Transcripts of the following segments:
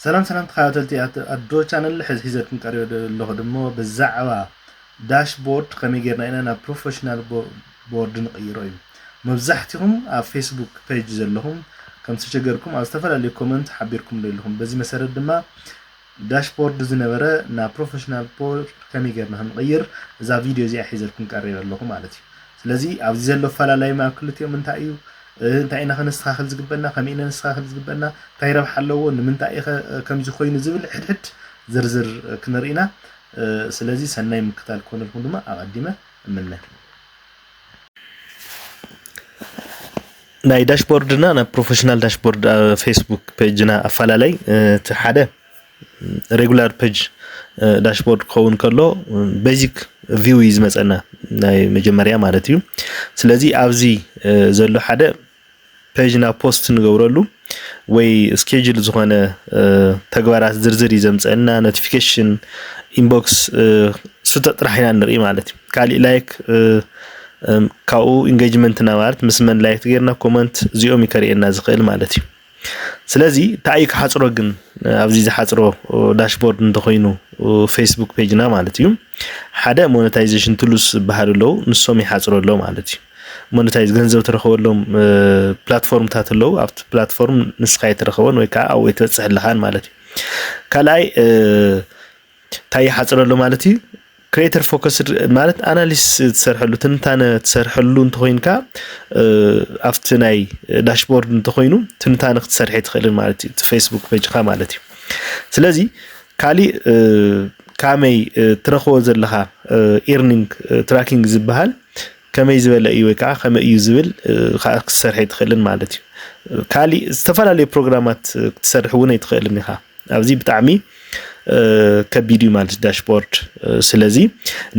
سلام تخاتلتي أدو channel حزتكم قريب الله دمو بالزعوة داشبورد خمي غيرنا إننا بروفيشنال بورد نقيروي مبزحتهم على فيسبوك بيج زلهم كم تشجركم على استفلا لي كومنت حبيركم لهم بزي مسار دما داشبورد زنبره نا بروفيشنال بورد خمي غيرنا نقير إذا فيديو زي حزتكم قريب الله مالتي ስለዚህ ኣብዚ ዘሎ ፈላላይ ማክልቲዮም እንታይ እዩ እንታይ ኢና ከነስተኻኽል ዝግበና ከመይ ኢና ነስተኻኽል ዝግበና እንታይ ረብሓ ኣለዎ ንምንታይ ከምዚ ኮይኑ ዝብል ሕድሕድ ዝርዝር ክንሪኢና ስለዚ ሰናይ ምክታል ኮነልኩም ድማ ኣቀዲመ እምነ ናይ ዳሽቦርድና ና ፕሮፌሽናል ዳሽቦርድ ፌስቡክ ፔጅና ኣፈላላይ ቲ ሓደ ሬጉላር ፔጅ ዳሽቦርድ ከውን ከሎ ቤዚክ ቪው ይዝመፀና ናይ መጀመርያ ማለት እዩ ስለዚ ኣብዚ ዘሎ ሓደ ፔጅና ፖስት ንገብረሉ ወይ ስኬጁል ዝኾነ ተግባራት ዝርዝር ይዘምፀና ኖቲፊኬሽን ኢንቦክስ ስተጥራሕና ንርኢ ማለት እዩ ካሊ ላይክ ካኡ ኢንጌጅመንትና ማለት ምስመን ላይክ ገርና ኮመንት ዚኦም ይከሪአና ዝኽእል ማለት እዩ ስለዚ ታይ ከሓጽሮ ግን ኣብዚ ዝሓጽሮ ዳሽቦርድ እንተኮይኑ ፌስቡክ ፔጅና ማለት እዩ ሓደ ሞኔታይዜሽን ቱልስ ባህልሎ ንሶም ይሓጽረሎ ማለት እዩ ሞኔታይዝ ገንዘብ ተረኸበሎም ፕላትፎርምታት አለው ኣብቲ ፕላትፎርም ንስኻይ ተረኸበን ወይ ከዓ ወይ ተጽሕልኻን ማለት እዩ ካልኣይ ታይ ይሓጽረሎ ማለት እዩ ክሬተር ፎከስ ማለት አናሊሲስ ተሰርሐሉ ትንታነ ተሰርሐሉ እንተኮይንካ ኣብቲ ናይ ዳሽቦርድ እንተኮይኑ ትንታነ ክትሰርሕ ትኽእል ማለት እዩ ፌስቡክ ፔጅካ ማለት እዩ ስለዚ ካሊ ካመይ ትረኽቦ ዘለኻ ኤርኒንግ ትራኪንግ ዝበሃል ከመይ ዝበለ እዩ ወይ ከዓ ከመይ እዩ ዝብል ክትሰርሕ ትኽእል ማለት እዩ ካሊ ዝተፈላለዩ ፕሮግራማት ክትሰርሕ እውን ይትኽእል ኢኻ ኣብዚ ብጣዕሚ ከቢዱ ማለት ዳሽቦርድ ስለዚ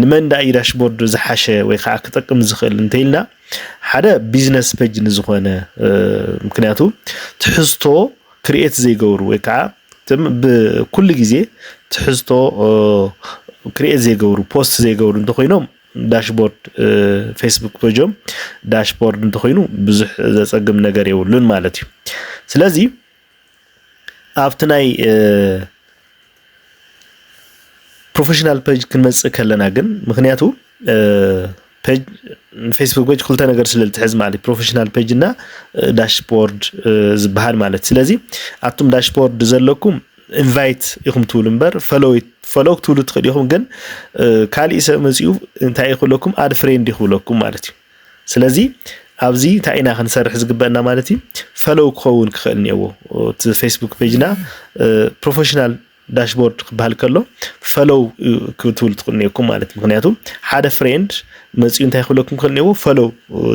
ንመንዳ ዳሽቦርድ ዝሓሸ ወይ ከዓ ክጠቅም ዝኽእል እንተይልና ሓደ ቢዝነስ ፔጅ ንዝኾነ ምክንያቱ ትሕዝቶ ክሪኤት ዘይገብሩ ወይ ከዓ ብኩሉ ግዜ ትሕዝቶ ክሪኤት ዘይገብሩ ፖስት ዘይገብሩ እንተኮይኖም ዳሽቦርድ ፌስቡክ ፔጅም ዳሽቦርድ እንተኮይኑ ብዙሕ ዘጸግም ነገር የውሉን ማለት እዩ ስለዚ ኣብቲ ናይ ፕሮፌሽናል ፔጅ ክንመጽእ ከለና ግን ምክንያቱ ፔጅ ፌስቡክ ፔጅ ክልተ ነገር ስለልትሕዝ ማለት ፕሮፌሽናል ፔጅ እና ዳሽቦርድ ዝበሃል ማለት ስለዚ ኣቱም ዳሽቦርድ ዘለኩም ኢንቫይት ይኹም ትውሉ እምበር ፎሎው ትውሉ ትኽእል ኢኹም ግን ካልእ ሰብ መጽኡ እንታይ ይኽለኩም ኣድ ፍሬንድ ይኽለኩም ማለት እዩ ስለዚ ኣብዚ ታይና ክንሰርሕ ዝግበአና ማለት እዩ ፎሎው ክኸውን ክኽእል ነይዎ እቲ ፌስቡክ ፔጅና ፕሮፌሽናል ዳሽቦርድ ክባል ከሎ ፎሎው ክትውል ትኽእል ነይኩም ማለት ምክንያቱ ሓደ ፍሬንድ መጽኡ እንታይ ይኽለኩም ክኽእል ነይዎ ፎሎው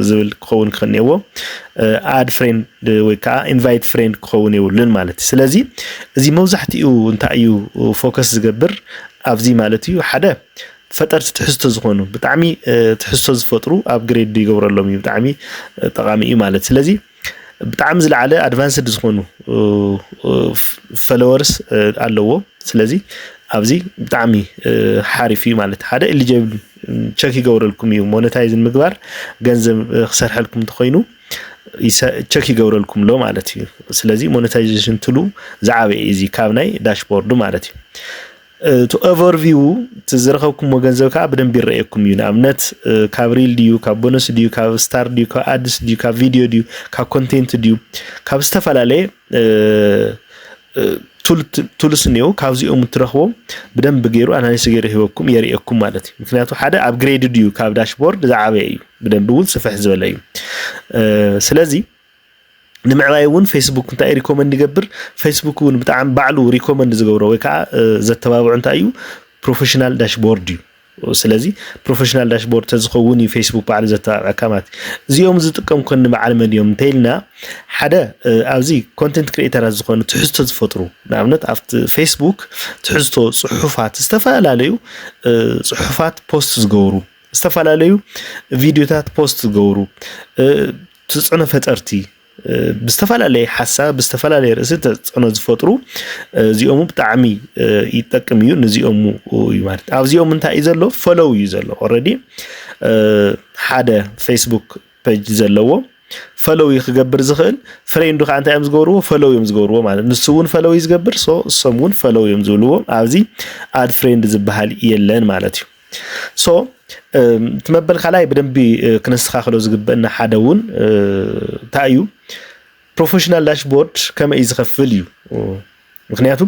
ዝብል ክኸውን ክኽእል ነይዎ ኣድ ፍሬንድ ወይ ከዓ ኢንቫይት ፍሬንድ ክኸውን ይውልን ማለት ስለዚ እዚ መብዛሕትኡ እንታይ እዩ ፎከስ ዝገብር ኣብዚ ማለት እዩ ሓደ ፈጠርቲ ትሕዝቶ ዝኾኑ ብጣዕሚ ትሕዝቶ ዝፈጥሩ ኣፕግሬድ ይገብረሎም እዩ ብጣዕሚ ጠቃሚ እዩ ማለት ስለዚ ብጣዕሚ ዝለዓለ ኣድቫንስድ ዝኾኑ ፎሎወርስ ኣለዎ ስለዚ ኣብዚ ብጣዕሚ ሓሪፍ እዩ ማለት ሓደ ኤሊጂብል ቸክ ይገብረልኩም እዩ ሞኔታይዝ ምግባር ገንዘብ ክሰርሐልኩም ተኮይኑ ቸክ ይገብረልኩም ሎ ማለት እዩ ስለዚ ሞኔታይዜሽን ትሉ ዝዓበየ እዚ ካብ ናይ ዳሽቦርድ ማለት እዩ to overview ትዝረኸብኩም ገንዘብ ከዓ በደንብ ይረአየኩም እዩ ንኣብነት ካብ ሪል ዲዩ ካብ ቦነስ ዲዩ ካብ ስታር ዲዩ ካብ አድስ ዲዩ ካብ ቪዲዮ ዲዩ ካብ ኮንቴንት ዲዩ ካብ ዝተፈላለዩ ቱልስ ነው ካብዚኦም ትረኽቦም በደንብ ገይሩ አናሊሲስ ገይሩ ይወኩም የሪአኩም ማለት እዩ ምክንያቱ ሓደ አፕግሬድ ዲዩ ካብ ዳሽቦርድ ዝዓበየ እዩ በደንብ እውን ስፍሕ ዝበለ እዩ ስለዚ ንምዕባይ እውን ፌስቡክ እንታይ ሪኮመንድ ይገብር ፌስቡክ እውን ብጣዕሚ ባዕሉ ሪኮመንድ ዝገብሮ ወይ ከዓ ዘተባብዑ እንታይ እዩ ፕሮፌሽናል ዳሽቦርድ እዩ ስለዚ ፕሮፌሽናል ዳሽቦርድ ተዝኸውን እዩ ፌስቡክ ባዕሉ ዘተባብዑ ካማት እዚኦም ዝጥቀም ኮን በዓል መድዮም እንተይልና ሓደ ኣብዚ ኮንቴንት ክሪኤተራት ዝኾኑ ትሕዝቶ ዝፈጥሩ ንኣብነት ኣብቲ ፌስቡክ ትሕዝቶ ጽሑፋት ዝተፈላለዩ ጽሑፋት ፖስት ዝገብሩ ዝተፈላለዩ ቪዲዮታት ፖስት ዝገብሩ ትጽዕነ ፈጠርቲ ብዝተፈላለየ ሓሳብ ብዝተፈላለየ ርእሲ ተጽዕኖ ዝፈጥሩ እዚኦም ብጣዕሚ ይጠቅም እዩ ነዚኦም እዩ ማለት ኣብዚኦም እንታይ እዩ ዘሎ ፎሎው እዩ ዘሎ ኦሬዲ ሓደ ፌስቡክ ፔጅ ዘለዎ ፈሎው ይክገብር ዝኽእል ፍሬንዱ ካ እንታይ ዝገብርዎ ፈሎው እዮም ዝገብርዎ ማለት ንሱውን ፈሎው ይዝገብር ሰሙን ፈሎው እዮም ዝብልዎ ኣብዚ አድ ፍሬንድ ዝበሃል የለን ማለት እዩ ሶ ትመበል ካላይ በደንብ ክነስተኻኽሎ ዝግበና ሓደውን ታዩ ፕሮፌሽናል ዳሽቦርድ ከመ ይዝኸፍል እዩ ምክንያቱ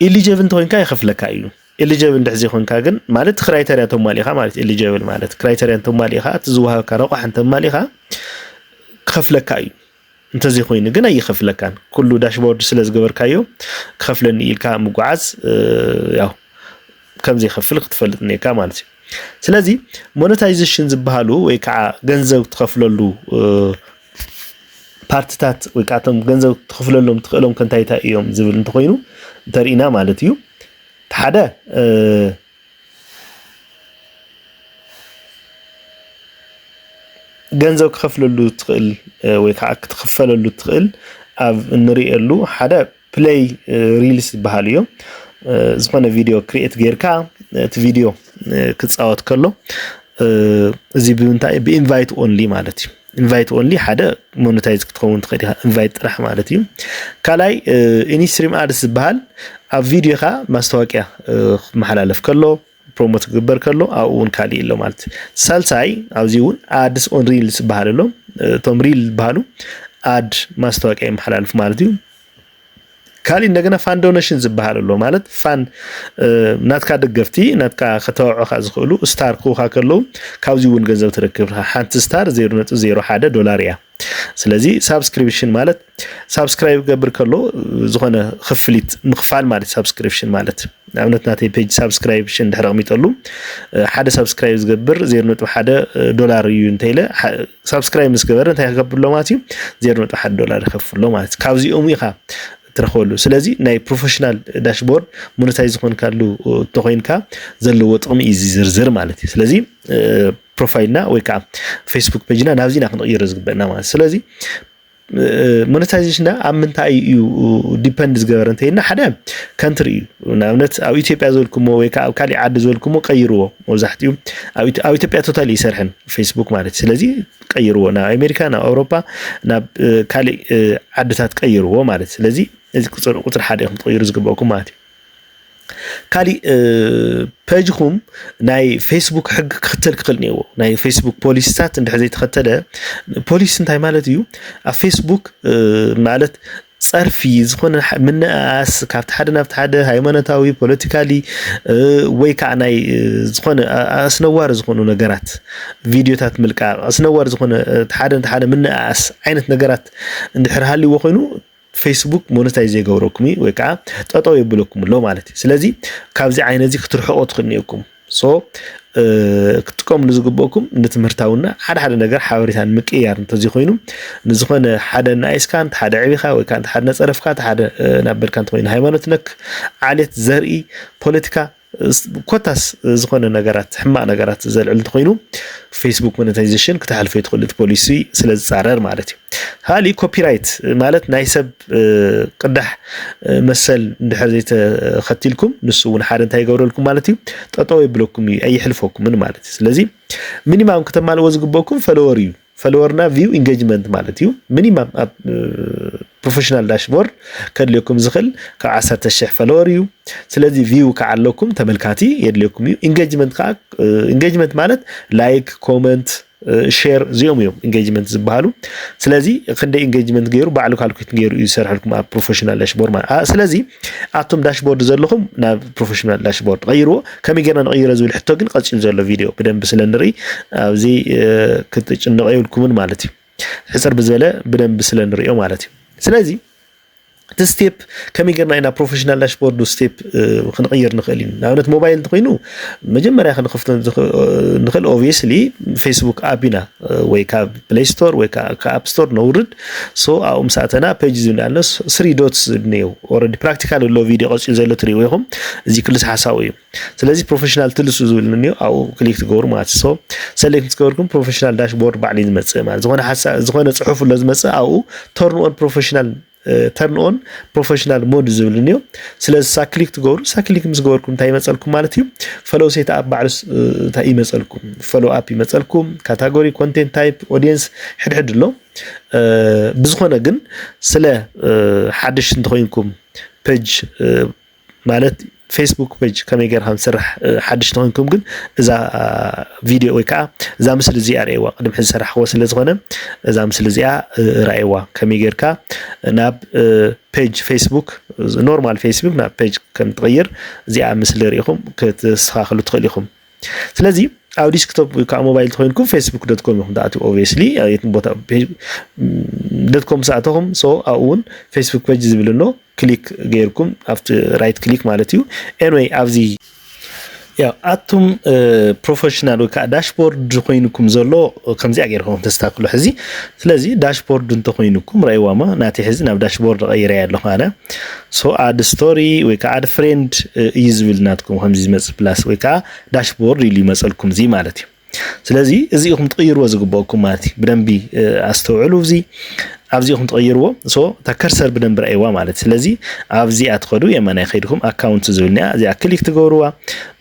ኤሊጂብል እንተኮንካ ይኸፍለካ እዩ ኤሊጂብል እንደዚህ ይኾንካ ግን ማለት ክራይተሪያ ተሟሊኻ ማለት ኤሊጂብል ማለት ክራይተሪያ ተሟሊኻ ትዝዋሃብካ ረቋሕ ተሟሊኻ ክኸፍለካ እዩ እንተዚህ ኮይኑ ግን ኣይኸፍለካን ኩሉ ዳሽቦርድ ስለ ዝገበርካዮ ክኸፍለኒ ኢልካ ምጓዓዝ ያው ከምዚ ይኸፍል ክትፈልጥ ነካ ማለት እዩ ስለዚህ ሞኔታይዜሽን ዝበሃሉ ወይ ከዓ ገንዘብ ትኸፍለሉ ፓርትታት ወይ ካቶም ገንዘብ ትኸፍለሎም ትኽእሎም ከንታይታ እዮም ዝብል እንተኮይኑ ተሪና ማለት እዩ ሓደ ገንዘብ ክኸፍለሉ ትኽእል ወይ ከዓ ክትኸፈለሉ ትኽእል ኣብ እንሪእሉ ሓደ ፕሌይ ሪልስ ዝበሃል እዮም ዝኾነ ቪዲዮ ክሪኤት ጌርካ እቲ ቪዲዮ ክጻወት ከሎ እዚ ብምንታይ ብኢንቫይት ኦንሊ ማለት እዩ ኢንቫይት ኦንሊ ሓደ ሞኔታይዝ ክትከውን ትኽእል ኢንቫይት ጥራሕ ማለት እዩ ካላይ ኢንስትሪም አድስ ዝበሃል ኣብ ቪዲዮኻ ማስታወቂያ መሓላለፍ ከሎ ፕሮሞት ክግበር ከሎ ኣብውን ካሊ ኢሎ ማለት ሳልሳይ ኣብዚውን አድስ ኦን ሪልስ ዝበሃል ኣሎ ቶም ሪል ዝበሃሉ አድ ማስታወቂያ መሓላለፍ ማለት እዩ ካሊ እንደገና ፋን ዶኔሽን ዝበሃል ኣሎ ማለት ፋን ናትካ ደገፍቲ ናትካ ከተዋዕኻ ዝኽእሉ ስታር ኮኻ ከሎ ካብዚውን ገንዘብ ትረክብ ሓንቲ ስታር 0.01 ዶላር እያ ስለዚ ሳብስክሪፕሽን ማለት ሳብስክራይብ ገብር ከሎ ዝኾነ ክፍሊት ምኽፋል ማለት ሳብስክሪፕሽን ማለት ኣብነት ናተይ ፔጅ ሳብስክራይብሽን ድሕሪ ቀሚጠሉ ሓደ ሳብስክራይብ ዝገብር 0.1 ዶላር እዩ እንተይለ ሳብስክራይብ ምስ ገበረ እንታይ ክገብር ሎ ማለት እዩ 0.1 ዶላር ይኸፍሎ ማለት ካብዚኦም ኢኻ ትረኽበሉ ስለዚ ናይ ፕሮፌሽናል ዳሽቦርድ ሞኔታይዝ ዝኾንካሉ ተኾይንካ ዘለዎ ጥቕሚ እዩ ዝርዝር ማለት እዩ ስለዚ ፕሮፋይልና ወይ ከዓ ፌስቡክ ፔጅና ናብዚና ክንቕይሮ ዝግበአና ማለት ስለዚ ሞኔታይዜሽንና ኣብ ምንታይ እዩ ዲፔንድ ዝገበረ እንተይና ሓደ ካንትሪ እዩ ንኣብነት ኣብ ኢትዮጵያ ዝበልኩሞ ወይ ከዓ ኣብ ካሊእ ዓዲ ዝበልኩሞ ቀይርዎ መብዛሕትኡ ኣብ ኢትዮጵያ ቶታሊ ይሰርሕን ፌስቡክ ማለት ስለዚ ቀይርዎ ናብ ኣሜሪካ ናብ ኣውሮፓ ናብ ካሊእ ዓድታት ቀይርዎ ማለት ስለዚ እዚ ቁጥር ሓደ ኢኹም ትቀይሩ ዝግበአኩም ማለት እዩ ካሊ ፔጅኩም ናይ ፌስቡክ ሕግ ክኽተል ክኽእል ነይዎ ናይ ፌስቡክ ፖሊሲታት እንድሕር ዘይተኸተለ ፖሊሲ እንታይ ማለት እዩ ኣብ ፌስቡክ ማለት ጸርፊ ዝኾነ ምንኣስ ካብቲ ሓደ ናብቲ ሓደ ሃይማኖታዊ ፖለቲካሊ ወይ ከዓ ናይ ዝኾነ ኣስነዋሪ ዝኾኑ ነገራት ቪድዮታት ምልቃ ኣስነዋሪ ዝኾነ ሓደ ምንኣስ ዓይነት ነገራት እንድሕር ሃልይዎ ኮይኑ ፌስቡክ ሞኔታይዝ ይገብረኩም ወይ ከዓ ጠጠው ይብለኩም ሎ ማለት እዩ ስለዚ ካብዚ ዓይነት እዚ ክትርሕቆ ትኽእልኩም ሶ ክትጥቀምሉ ዝግበአኩም ንትምህርታውና ሓደ ነገር ሓበሬታን ምቅያር እንተዚ ኮይኑ ንዝኾነ ሓደ ናይስካን ሓደ ዕቢኻ ወይ ከዓ ሓደ ነፀረፍካ ሓደ ናበልካ እንተ ኮይኑ ሃይማኖት ነክ ዓሌት ዘርኢ ፖለቲካ ኮታስ ዝኾነ ነገራት ሕማቅ ነገራት ዘልዕል ተኮይኑ ፌስቡክ ሞኔታይዜሽን ክትሓልፈ ትኽእል ፖሊሲ ስለ ዝጻረር ማለት እዩ ሃሊ ኮፒራይት ማለት ናይ ሰብ ቅዳሕ መሰል እንድሕር ዘይተኸቲልኩም ንሱውን ሓደ እንታይ ይገብረልኩም ማለት እዩ ጠጠው ይብለኩም ኣይሕልፈኩም ማለት እዩ ስለዚ ሚኒማም ከተማልዎ ዝግበአኩም ፎሎወር እዩ ፎሎወርና ቪው ኢንጌጅመንት ማለት እዩ ሚኒማም ፕሮፌሽናል ዳሽቦርድ ከድልየኩም ዝኽእል ካብ 10,000 ፎሎወር እዩ ስለዚ ቪው ከዓለኩም ተመልካቲ የድልየኩም እዩ ኢንጌጅመንት ማለት ላይክ ኮሜንት ሼር ዚኦም እዮም ኢንጌጅመንት ዝበሃሉ ስለዚ ክንደይ ኢንጌጅመንት ገይሩ ባዕሉ ካልኩሌት ገይሩ ይሰርሐልኩም ኣብ ፕሮፌሽናል ዳሽቦርድ ማለት ስለዚ ኣቶም ዳሽቦርድ ዘለኹም ናብ ፕሮፌሽናል ዳሽቦርድ ቀይርዎ ከመይ ጌርና ንቀይሮ ዝብል ሕቶ ግን ቀፂል ዘሎ ቪድዮ ብደንብ ስለንርኢ ኣብዚ ክትጭንቀ ይብልኩምን ማለት እዩ ሕፅር ብዝበለ ብደንብ ስለንሪኦ ማለት እዩ ስለዚ ስቴፕ ከመይ ጌርና ኢና ፕሮፌሽናል ዳሽቦርድ ስቴፕ ክንቀይር ንኽእል ኢና ንኣብነት ሞባይል እንተኮይኑ መጀመርያ ክንከፍቶ ንኽእል ኦብቪየስሊ ፌስቡክ ኣፕ ኢና ወይ ካብ ፕሌይ ስቶር ወይ ካብ ኣፕ ስቶር ነውርድ ሶ ኣብኡ ምሳእተና ፔጅ ዝብልና 3 ዶትስ ዝብነዩ ኦልሬዲ ፕራክቲካል ሎ ቪድዮ ቀፂሉ ዘሎ ትሪእዎ ኢኹም እዚ ክልስ ሓሳቡ እዩ ስለዚ ፕሮፌሽናል ትልሱ ዝብል እንዮ ኣብኡ ክሊክ ትገብሩ ማለት ሶ ሰሌክት ትገብርኩም ፕሮፌሽናል ዳሽቦርድ ባዕሊ ዝመጽእ ማለት ዝኾነ ፅሑፍ ሎ ዝመጽእ ኣብኡ ተርን ኦን ፕሮፌሽናል ተርን ኦን ፕሮፌሽናል ሞድ ዝብልንዮ ስለዚ ሳክሊክ ትገብሩ ሳክሊክ ምስ ገበርኩም እንታይ ይመፀልኩም ማለት እዩ ፎሎው ሴት አፕ ባዕሉስ እንታይ ይመፀልኩም ፎሎው አፕ ይመፀልኩም ካታጎሪ ኮንቴንት ታይፕ ኦዲየንስ ሕድሕድ ኣሎ ብዝኾነ ግን ስለ ሓድሽ እንተኮይንኩም ፔጅ ማለት ፌስቡክ ፔጅ ከመይ ጌርካ ንሰርሕ ሓድሽ እንተኮይንኩም ግን እዛ ቪድዮ ወይ ከዓ እዛ ምስሊ እዚኣ ርአይዋ ቅድም ሕዚ ሰራሕዎ ስለ ዝኾነ እዛ ምስሊ እዚኣ ርአይዋ ከመይ ጌርካ ናብ ፔጅ ፌስቡክ ኖርማል ፌስቡክ ናብ ፔጅ ከም ትቀይር እዚኣ ምስሊ ርኢኹም ክትስተኻኸሉ ትኽእል ኢኹም ስለዚ ኣብ ዲስክቶፕ ወይ ከዓ ሞባይል ተኮይንኩም facebook.com ኢኹም ተኣትዉ ኦብቪየስሊ የትም ቦታ .com ሰኣተኹም ሶ ኣብኡ እውን ፌስቡክ ፔጅ ዝብል ኣሎ ክሊክ ገይርኩም ኣብቲ ራይት ክሊክ ማለት እዩ ኤኒዌይ ኣብዚ ያው ኣቱም ፕሮፌሽናል ወይ ከዓ ዳሽቦርድ ኮይንኩም ዘሎ ከምዚኣ ገይርኩም ተስተካክሉ ሕዚ ስለዚ ዳሽቦርድ እንተኮይንኩም ራይዋማ ናቲ ሕዚ ናብ ዳሽቦርድ ቀይረያ ኣለኹ ኣነ ሶ ኣድ ስቶሪ ወይ ከዓ ኣድ ፍሬንድ እዩ ዝብል ናትኩም ከምዚ ዝመፅእ ፕላስ ወይ ከዓ ዳሽቦርድ ኢሉ ይመፀልኩም እዚ ማለት እዩ ስለዚ እዚኢኹም ትቀይርዎ ዝግበአኩም ማለት እዩ ብደንቢ ኣስተውዕሉ እዚ ኣብዚኢኹም ትቀይርዎ ሶ እታ ከርሰር ብደንቢ ርአይዋ ማለት ስለዚ ኣብዚኣ ትኸዱ የማናይ ከይድኩም ኣካውንት ዝብልኒያ እዚኣ ክሊክ ትገብርዋ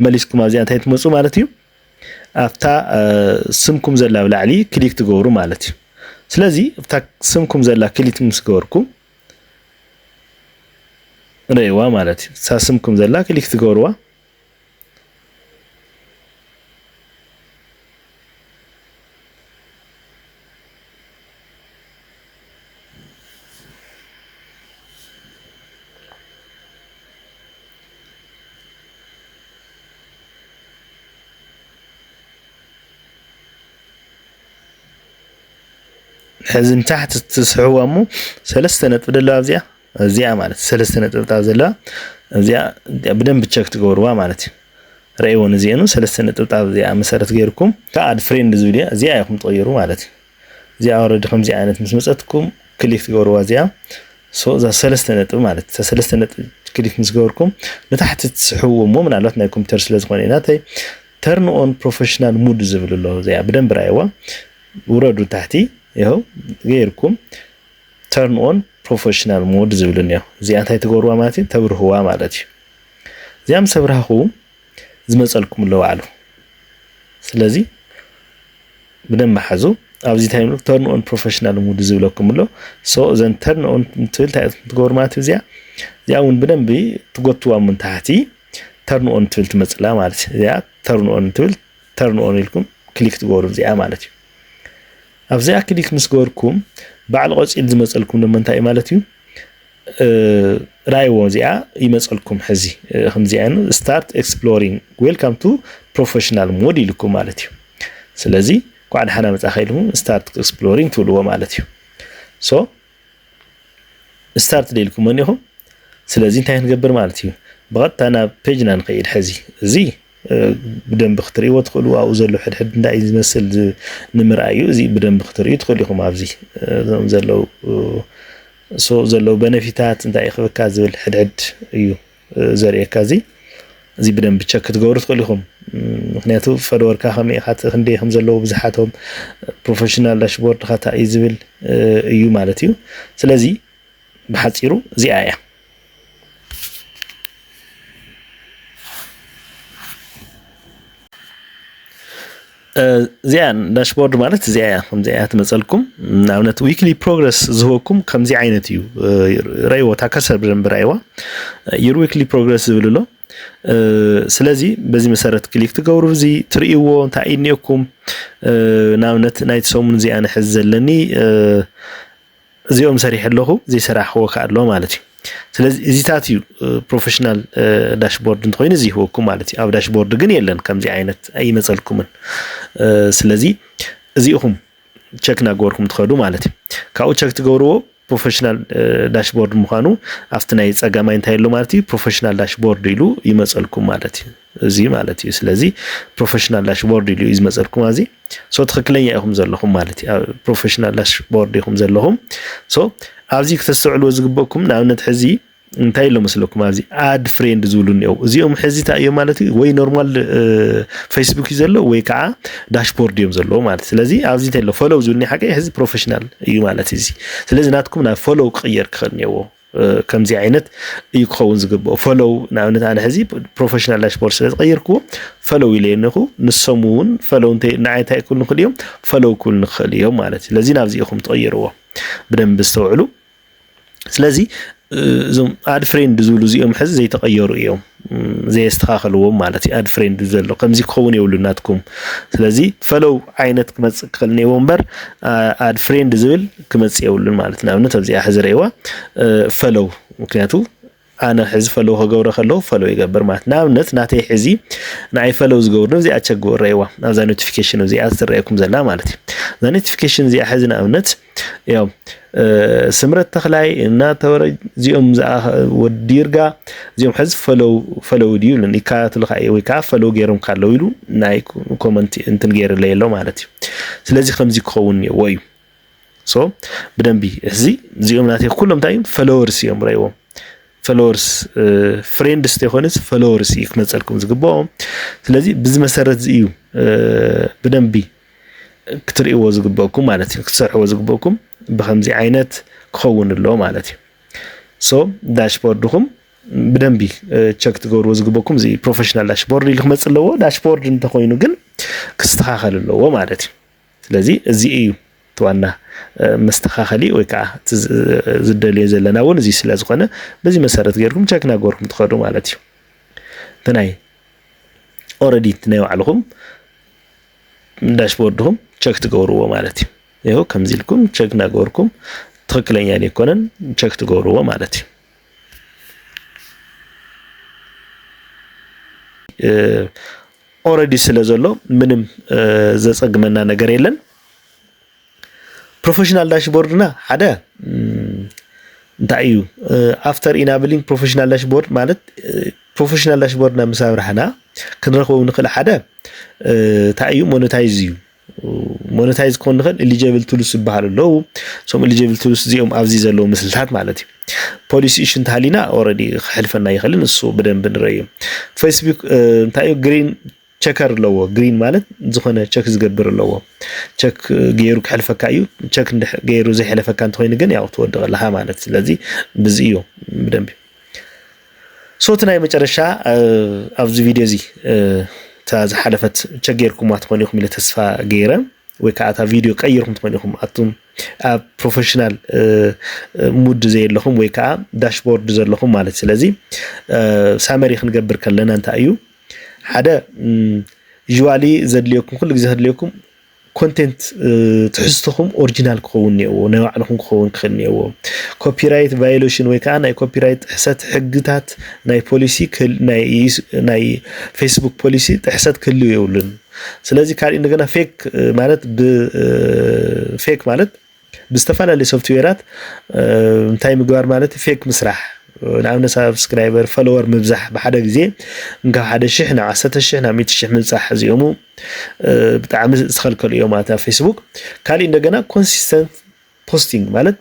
መሊስኩም ኣብዚኣ እንታይ ትመፁ ማለት እዩ ኣብታ ስምኩም ዘላ ብላዕሊ ክሊክ ትገብሩ ማለት እዩ ስለዚ ኣብታ ስምኩም ዘላ ክሊክ ምስ ገበርኩም ርአይዋ ማለት እዩ እታ ስምኩም ዘላ ክሊክ ትገብርዋ حزن تحت تسحوامو سلسة نطب دلوا أزياء مالت سلسة نطب تازلا أزياء بدن بتشك تقوروا مالتي رأيون زينو سلسة نطب تازياء مسارة غيركم كعاد فريند زوليا أزياء يكم تغيروا مالتي أزياء أورد خمسة عينات مسمساتكم كليك تقوروا أزياء سو ذا سلسة نطب مالت سلسة نطب كليك مسقوركم لتحت تسحوامو من علوتنا يكم ترسل زغوانيناتي turn on professional mood زبل الله زي بدن برايوا وردوا تحتي يهو غيركم turn on professional mode ዝብልንዮ እዚኣ እንታይ ትገብርዋ ማለት እዩ ተብርህዋ ማለት እዩ እዚኣም ሰብራኹ ዝመፀልኩም ኣለዉ ኣሉ ስለዚ ብደንብ ሓዙ ኣብዚ ታይም turn on professional mode ዝብለኩም ኣሎ ሶ ዘን turn on ትብል ትገብር ማለት እዩ እዚኣ እውን ብደንብ ትጎትዋ ምን ታሕቲ turn on ትብል ትመፅላ ማለት እዩ እዚኣ turn on ትብል turn on ኢልኩም ክሊክ ትገብሩ እዚኣ ማለት እዩ ኣብዚኣ ክሊክ ምስ ገበርኩም ባዕል ቆፂል ዝመፀልኩም ድማ እንታይ ማለት እዩ ራይዎ እዚኣ ይመፀልኩም ሕዚ ከምዚኣ ነው start exploring welcome to professional mode ኢልኩም ማለት እዩ ስለዚ ቋዕድ ሓና መጻ ኸይልኩም start exploring ትብልዎ ማለት እዩ ሶ start ኢልኩም መንይኹም ስለዚ እንታይ ንገብር ማለት እዩ ብቐጥታ ናብ ፔጅና ንኸይድ ሕዚ እዚ بدن بختري وتخلوا أو زلوا حد نداعي يمثل نمرأيو زي بدن بختري تخليهم عبزي زلوا سو زلوا بنفيتات نداعي خذ كازل حد يو زري كازي زي بدن بتشك تجور تخليهم خنياتو فدور كهم حتى خنديهم زلوا بزحاتهم بروفيشنال داشبورد خاطا يزبل يو مالتيو سلازي بحصيرو زي آية زيان داشبورد مالت زيا كم زيا تمثلكم نعمت ويكلي بروجرس زهوكم كم زي عينتيو رايو تاكسر برنبرايوا يور ويكلي بروجرس زبللو سلازي بزي مسارت كليك تقورو زي تريو تعينيكم نعمت نايت سومن زي انا حزلني زيوم سريح اللهو زي سراح هو كارلو مالتي ስለዚህ እዚታትዩ ፕሮፌሽናል ዳሽቦርድ እንትኮይን እዚ ሆኩም ማለት እዩ ኣብ ዳሽቦርድ ግን የለን ከምዚ አይነት አይመፀልኩምን ስለዚህ እዚኹም ቼክ ናገርኩም ትኸዱ ማለት እዩ ካው ቼክ ትገብርዎ ፕሮፌሽናል ዳሽቦርድ ምዃኑ አፍትናይ ጸጋማይ እንታይ ኣሎ ማለት እዩ ፕሮፌሽናል ዳሽቦርድ ኢሉ ይመፀልኩም ማለት እዩ እዚ ማለት እዩ ስለዚህ ፕሮፌሽናል ዳሽቦርድ ኢሉ ይመፀልኩም አዚ ሶ ትክክለኛ ይኹም ዘለኹም ማለት እዩ ፕሮፌሽናል ዳሽቦርድ ይኹም ዘለኹም ሶ ኣብዚ ከተስዕሉ ዝግበኩም ናብነት ሕዚ እንታይ ሎ መስለኩም ኣብዚ አድ ፍሬንድ ዝብሉን ነው እዚኦም ሕዚታ እዮም ማለት ወይ ኖርማል ፌስቡክ ይዘሎ ወይ ከዓ ዳሽቦርድ እዮም ዘሎ ማለት ስለዚ ኣብዚ ተሎ ፎሎው ዝብልኒ ሓቀ ሕዚ ፕሮፌሽናል እዩ ማለት እዚ ስለዚ ናትኩም ና ፎሎው ቅየር ክኸልኒዎ ከምዚ ዓይነት እዩ ክኸውን ዝግብኦ ፎሎው ናብነት ኣነ ሕዚ ፕሮፌሽናል ዳሽቦርድ ስለ ዝቀየርክዎ ፎሎው ኢለየንኹ ንሶም እውን ፎሎው እንተ ንዓይታ ይኩል ንኽእል እዮም ፎሎው ኩል ንኽእል እዮም ማለት ስለዚ ናብዚ ኢኹም ትቀይርዎ ብደንብ ዝተውዕሉ ስለዚ ዞም አድ ፍሬንድ ዝብሉ እዚኦም ሕዚ ዘይተቀየሩ እዮም ዘይስተኻኸልዎም ማለት እዩ አድ ፍሬንድ ዘሎ ከምዚ ክኸውን የብሉናትኩም ስለዚ ፎሎው ዓይነት ክመጽእ ክኽእልኒዎ እምበር አድ ፍሬንድ ዝብል ክመጽእ የብሉን ማለት ንኣብነት ኣብዚኣ ሕዚ ረእይዋ ፎሎው ምክንያቱ ኣነ ሕዚ ፎሎው ክገብሮ ከለኹ ፎሎው ይገብር ማለት ንኣብነት ናተይ ሕዚ ንዓይ ፎሎው ዝገብር ነው እዚኣ ቸግቦ ረእይዋ ኣብዛ ኖቲፊኬሽን እዚኣ ትረአየኩም ዘላ ማለት እዩ እዛ ኖቲፊኬሽን እዚኣ ሕዚ ንኣብነት ያው ስምረት ተኽላይ እና ተወረ እዚኦም ወዲ ይርጋ እዚኦም ሕዚ ፎሎው ዲዩ ንካትልካ ወይ ከዓ ፎሎው ገይሮም ካለው ኢሉ ናይ ኮመንት እንትን ገይርለይ ኣሎ ማለት እዩ ስለዚ ከምዚ ክኸውን እዩ ሶ ብደንቢ ሕዚ እዚኦም ናተይ ኩሎም እንታይ ፎሎወርስ እዮም ረእይዎም ፎሎወርስ ፍሬንድስ ተኾነስ ፎሎወርስ ይክመጸልኩም ዝግብኦም ስለዚ ብዝመሰረት እዩ ብደንቢ ክትሪእዎ ዝግብኩም ማለት እዩ ክትሰርሕዎ ዝግብኩም بخمزي عينات كون اللو مالتي سو داشبوردكم بدنبي تشيك تقولوا زغبكم زي بروفيشنال داشبورد اللي خمص اللو داشبورد انت خوينو ግን ክስተኻኸል اللو مالتي ስለዚህ እዚ እዩ ተዋና መስተኻኸሊ ወይ ከዓ ዝደልየ ዘለና ወን እዚ ስለ ዝኾነ በዚ መሰረት ገርኩም ቸክ ናገርኩም ትኸዱ ማለት እዩ ተናይ ኦሬዲ ተናይ ዓልኩም ዳሽቦርድኩም ቸክ ትገብሩዎ ማለት እዩ ይሄው ከምዚ ልኩም ቸክ ናገርኩም ትክክለኛ ሊኮነን ቸክ ትገብሩዎ ማለት እዩ ኦሬዲ ስለዘሎ ምንም ዘጸግመና ነገር የለን ፕሮፌሽናል ዳሽቦርድና ሓደ እንታይ እዩ አፍተር ኢናብሊንግ ፕሮፌሽናል ዳሽቦርድ ማለት ፕሮፌሽናል ዳሽቦርድ ና ምሳብራህና ክንረኽቦ ንኽእል ሓደ ታዩ ሞኔታይዝ እዩ ሞኔታይዝ ኮን ንኽእል ኤሊጂብል ቱልስ ይባሃሉ ለው ሶም ኤሊጂብል ቱልስ ዚኦም ኣብዚ ዘለው ምስልታት ማለት እዩ ፖሊሲ ኢሽን ታሊና ኦሬዲ ክሕልፈና ይኽእልን እሱ በደንብ ንረዩ ፌስቡክ እንታይ ግሪን ቸከር ለዎ ግሪን ማለት ዝኾነ ቸክ ዝገብር ለዎ ቸክ ገይሩ ክሕልፈካ እዩ ቸክ ገይሩ ዘይሕልፈካ እንተኮይን ግን ያው ተወደቀለሃ ማለት ስለዚ ብዚ እዩ በደንብ ሶትናይ መጨረሻ ኣብዚ ቪዲዮ እዚ ታዝ ሓለፈት ቸገርኩም አትኮኒኩም ለተስፋ ገይረ ወይ ካታ ቪዲዮ ቀይርኩም ትኮኒኩም አቱም ፕሮፌሽናል ሙድ ዘይለኩም ወይ ካ ዳሽቦርድ ዘለኩም ማለት ስለዚ ሳመሪ ክንገብር ከለና እንታይ እዩ ሓደ ዩዋሊ ዘድልየኩም ኩሉ ግዜ ዘድልየኩም ኮንቴንት ትሕዝቱኩም ኦሪጂናል ክኸውን ነው ናይ ባዕልኩም ክኸውን ክኽእልኒዎ ኮፒራይት ቫዮሌሽን ወይ ከዓ ናይ ኮፒራይት ሕሰት ሕግታት ናይ ፖሊሲ ናይ ፌስቡክ ፖሊሲ ጥሕሰት ክህሉ ይውልን ስለዚ ካልእ እንደገና ፌክ ማለት ብዝተፈላለዩ ሶፍትዌራት እንታይ ምግባር ማለት ፌክ ምስራሕ نعمل سبسكرايبر فولوور مبزح بحد جزء نك حد شح نعسة الشح نعمل الشح مبزح زيومو بتعمل سخل كل يوم على فيسبوك كالي إننا consistent posting مالت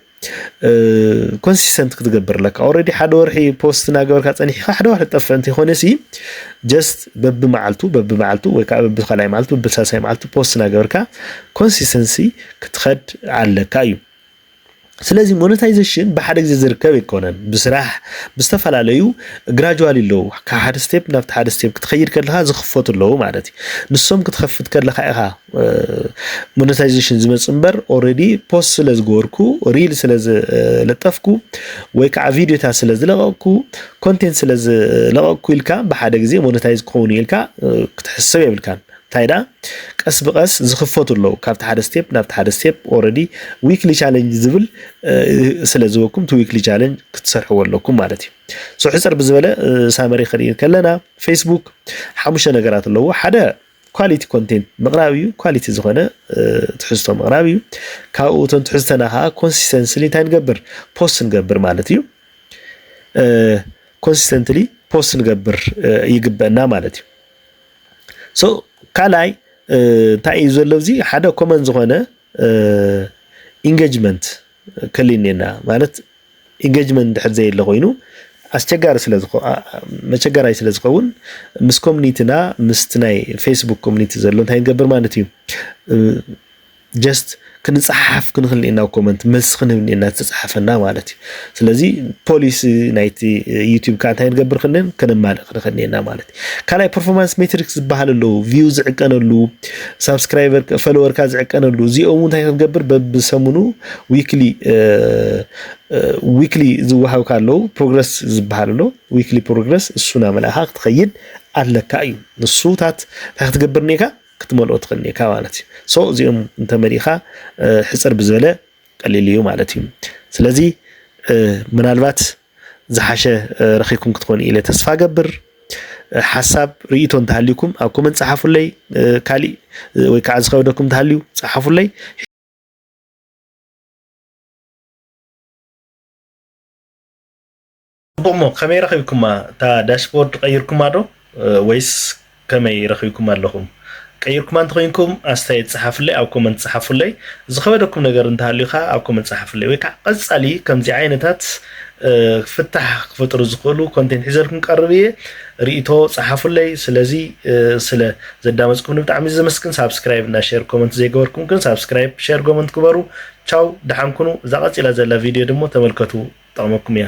consistent كتجبر لك already حد ورحي post ناجور كاتني حد واحد تفنتي خونسي just بب معلتو وكأب بخلاي معلتو بساسي معلتو post ناجور كا consistency كتخد على كايو ስለዚህ ሞኔታይዜሽን በሐደ ጊዜ ዝርከብ ይኮነን ብስራሕ ብስተፈላለዩ ግራጁዋሊ ለው ከሐደ ስቴፕ ናብቲ ሓደ ስቴፕ ክትኸይድ ከለኻ ዝኽፈቱ ለው ማለት እዩ ንሶም ክትኸፍት ከለኻ ኢኻ ሞኔታይዜሽን ዝመጽምበር ኦሬዲ ፖስት ስለዝገበርኩ ሪል ስለዝለጠፍኩ ወይ ከዓ ቪዲዮታት ስለዝለቀኩ ኮንቴንት ስለዝለቀኩ ኢልካ በሐደ ጊዜ ሞኔታይዝ ክኸውን ኢልካ ክትሕሰብ ይብልካን ታይዳ ቀስ በቀስ ዝኽፈቱ ለው ካብቲ ሓደ ስቴፕ ናብቲ ሓደ ስቴፕ ኦሬዲ ዊክሊ ቻሌንጅ ዝብል ስለዝወኩም ቱ ዊክሊ ቻሌንጅ ክትሰርሕዎ ኣለኩም ማለት እዩ ሶ ሕፅር ብዝበለ ሳመሪ ክሪኢ ከለና ፌስቡክ ሓሙሽተ ነገራት ኣለዎ ሓደ ኳሊቲ ኮንቴንት ምቕራብ እዩ ኳሊቲ ዝኾነ ትሕዝቶ ምቕራብ እዩ ካብኡ እቶም ትሕዝተና ከዓ ኮንሲስተንስሊ እንታይ ንገብር ፖስት ንገብር ማለት እዩ ኮንሲስተንትሊ ፖስት ንገብር ይግበአና ማለት እዩ ሶ ካላይ እንታይ እዩ ዘሎ እዚ ሓደ ኮመን ዝኾነ ኢንጌጅመንት ክልኒና ማለት ኢንጌጅመንት ድሕር ዘይለ ኮይኑ ኣስቸጋሪ ስለዝኸውን ምስ ኮሚኒቲና ምስቲ ናይ ፌስቡክ ኮሚኒቲ ዘሎ እንታይ ንገብር ማለት እዩ ጀስት ክንጽሓፍ ክንኽእልና ኮመንት መልስ ክንብልና ተጻሓፈና ማለት እዩ ስለዚ ፖሊሲ ናይቲ ዩቲዩብ ካ እንታይ ንገብር ክንን ከነማልእ ክንኽእልና ማለት እዩ ካላይ ፐርፎርማንስ ሜትሪክስ ዝበሃለሉ ቪው ዝዕቀነሉ ሳብስክራይበር ፎሎወር ካ ዝዕቀነሉ እዚኦም እንታይ ክንገብር በብሰሙኑ ዊክሊ ዝወሃብ ካለው ፕሮግረስ ዝበሃለሉ ዊክሊ ፕሮግረስ እሱና መላእኻ ክትኸይድ ኣለካ እዩ ንሱታት እንታይ ክትገብር ኔካ ክትመልኦ ትኽእልካ ማለት እዩ ሶ እዚኦም እንተመሪኻ ሕፅር ብዝበለ ቀሊል እዩ ማለት እዩ ስለዚ ምናልባት ዝሓሸ ረኺብኩም ክትኮኑ ኢለ ተስፋ ገብር ሓሳብ ርእይቶ እንተሃልዩኩም ኣብ ኮመንት ጻሓፉለይ ካሊ ወይ ከዓ ዝኸብደኩም እንተሃልዩ ጻሓፉለይ ቦሞ ከመይ ረኺብኩማ እታ ዳሽቦርድ ቀይርኩማ ዶ ወይስ ከመይ ረኺብኩም ኣለኹም ቀይርኩም አንተ ኮይንኩም አስተያየት ጻሓፉለይ ኣብ ኮመንት ጻሓፉለይ ዝኸበደኩም ነገር እንተሃልዩኻ ኣብ ኮመንት ጻሓፉለይ ወይ ከዓ ቀጻሊ ከምዚ ዓይነታት ፍታሕ ክፈጥሩ ዝኽእሉ ኮንቴንት ሒዘልኩም ቀርብ እየ ርእይቶ ጻሓፉለይ ስለዚ ስለ ዘዳመጽኩም ብጣዕሚ ዘመስግን ሳብስክራይብ እና ሼር ኮመንት ዘይገበርኩም ግን ሳብስክራይብ ሼር ኮመንት ግበሩ ቻው ደሓንኩኑ እዛ ቀፂላ ዘላ ቪድዮ ደሞ ተመልከቱ ጠቕመኩም እያ